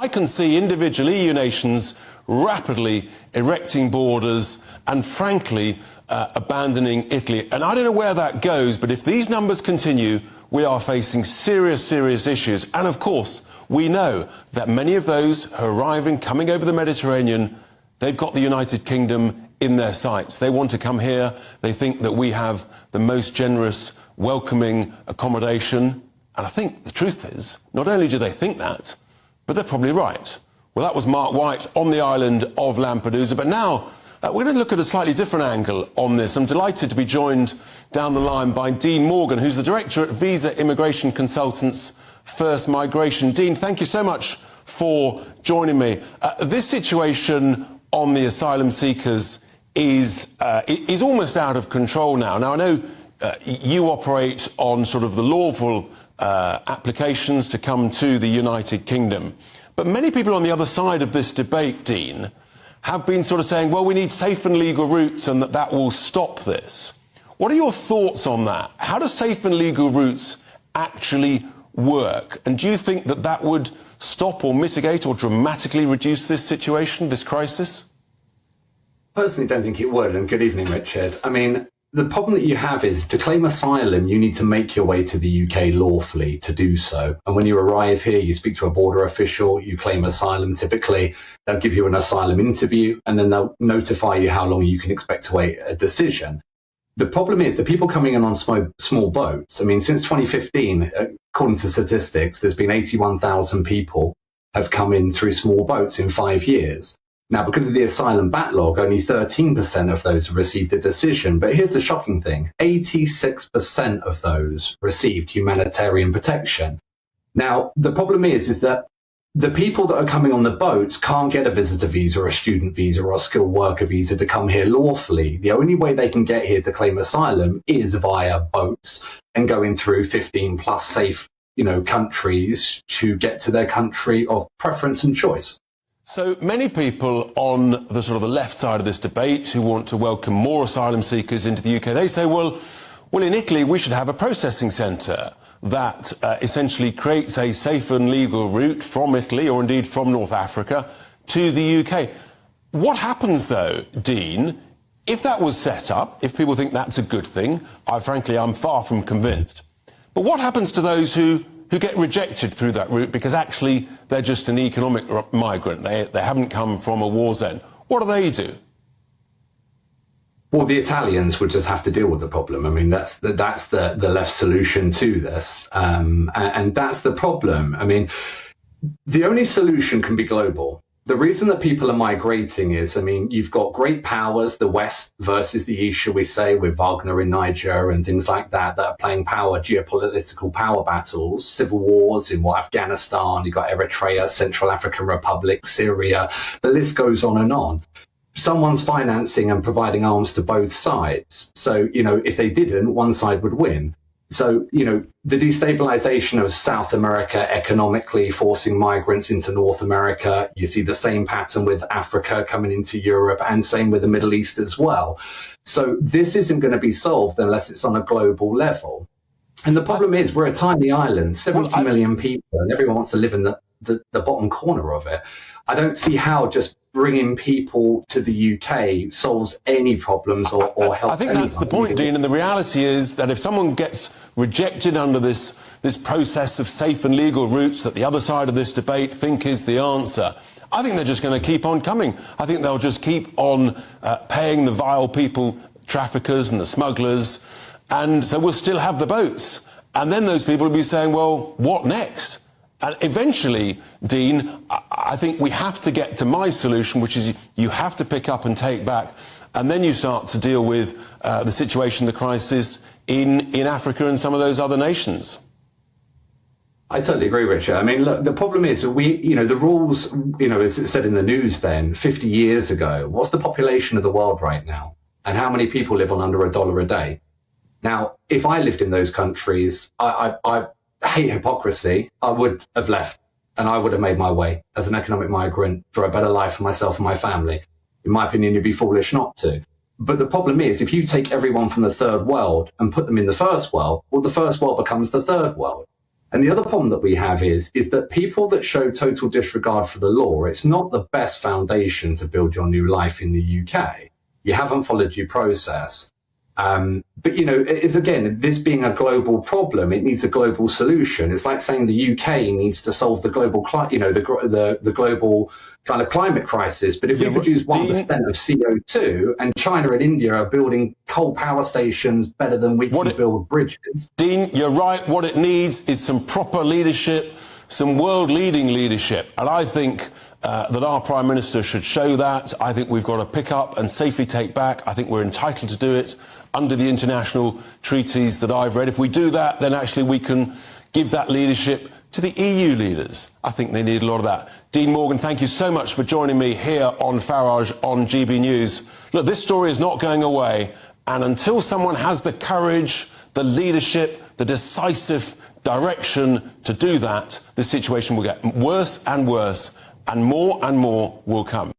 I can see individual EU nations rapidly erecting borders and, frankly, abandoning Italy. And I don't know where that goes, but if these numbers continue, we are facing serious, serious issues. And, of course, we know that many of those who are arriving, coming over the Mediterranean, they've got the United Kingdom in their sights. They want to come here. They think that we have the most generous, welcoming accommodation. And I think the truth is, not only do they think that, but they're probably right. Well, that was Mark White on the island of Lampedusa. But now we're going to look at a slightly different angle on this. I'm delighted to be joined down the line by Dean Morgan, who's the director at Visa Immigration Consultants First Migration. Dean, thank you so much for joining me. This situation on the asylum seekers is almost out of control now. Now, I know you operate on sort of the lawful applications to come to the United Kingdom. But many people on the other side of this debate, Dean, have been sort of saying, well, we need safe and legal routes and that will stop this. What are your thoughts on that? How do safe and legal routes actually work? And do you think that that would stop or mitigate or dramatically reduce this situation, this crisis? Personally, don't think it would. And good evening, Richard. I mean, the problem that you have is to claim asylum, you need to make your way to the UK lawfully to do so. And when you arrive here, you speak to a border official, you claim asylum. Typically, they'll give you an asylum interview and then they'll notify you how long you can expect to wait a decision. The problem is the people coming in on small boats. I mean, since 2015, according to statistics, there's been 81,000 people have come in through small boats in 5 years. Now, because of the asylum backlog, only 13% of those have received a decision. But here's the shocking thing. 86% of those received humanitarian protection. Now, the problem is that the people that are coming on the boats can't get a visitor visa or a student visa or a skilled worker visa to come here lawfully. The only way they can get here to claim asylum is via boats and going through 15 plus safe, countries to get to their country of preference and choice. So many people on the sort of the left side of this debate who want to welcome more asylum seekers into the UK, they say, well, in Italy, we should have a processing centre that essentially creates a safe and legal route from Italy or indeed from North Africa to the UK. What happens, though, Dean, if that was set up, if people think that's a good thing? Frankly, I'm far from convinced. But what happens to those who get rejected through that route because actually they're just an economic migrant? They haven't come from a war zone. What do they do? Well, the Italians would just have to deal with the problem. I mean, that's the left solution to this. And that's the problem. I mean, the only solution can be global. The reason that people are migrating is, I mean, you've got great powers, the West versus the East, shall we say, with Wagner in Niger and things like that are playing geopolitical power battles, civil wars in Afghanistan, you've got Eritrea, Central African Republic, Syria, the list goes on and on. Someone's financing and providing arms to both sides. So, if they didn't, one side would win. So, the destabilization of South America economically, forcing migrants into North America. You see the same pattern with Africa coming into Europe and same with the Middle East as well. So this isn't going to be solved unless it's on a global level. And the problem is we're a tiny island, 70 million people, and everyone wants to live in the bottom corner of it. I don't see how just bringing people to the UK solves any problems or helps. I think that's the point, Dean, and the reality is that if someone gets rejected under this process of safe and legal routes that the other side of this debate think is the answer, I think they're just going to keep on coming. I think they'll just keep on paying the vile people, traffickers and the smugglers, and so we'll still have the boats. And then those people will be saying, well, what next? And eventually, Dean, I think we have to get to my solution, which is you have to pick up and take back, and then you start to deal with the situation, the crisis in Africa and some of those other nations. I totally agree, Richard. I mean, look, the problem is the rules, as it said in the news then, 50 years ago, what's the population of the world right now? And how many people live on under $1 a day? Now, if I lived in those countries, I hate hypocrisy. I would have left and I would have made my way as an economic migrant for a better life for myself and my family. In my opinion, you'd be foolish not to. But the problem is, if you take everyone from the third world and put them in the first world, well, the first world becomes the third world. And the other problem that we have is that people that show total disregard for the law, it's not the best foundation to build your new life in the UK. You haven't followed due process. But, you know, it's again, this being a global problem, it needs a global solution. It's like saying the UK needs to solve the global, the global kind of climate crisis. But if we produce 1% of CO2 and China and India are building coal power stations better than we can build bridges. Dean, you're right. What it needs is some proper leadership, some world-leading leadership. And I think that our Prime Minister should show that. I think we've got to pick up and safely take back. I think we're entitled to do it under the international treaties that I've read. If we do that, then actually we can give that leadership to the EU leaders. I think they need a lot of that. Dean Morgan, thank you so much for joining me here on Farage on GB News. Look, this story is not going away. And until someone has the courage, the leadership, the decisive direction to do that, this situation will get worse and worse, and more will come.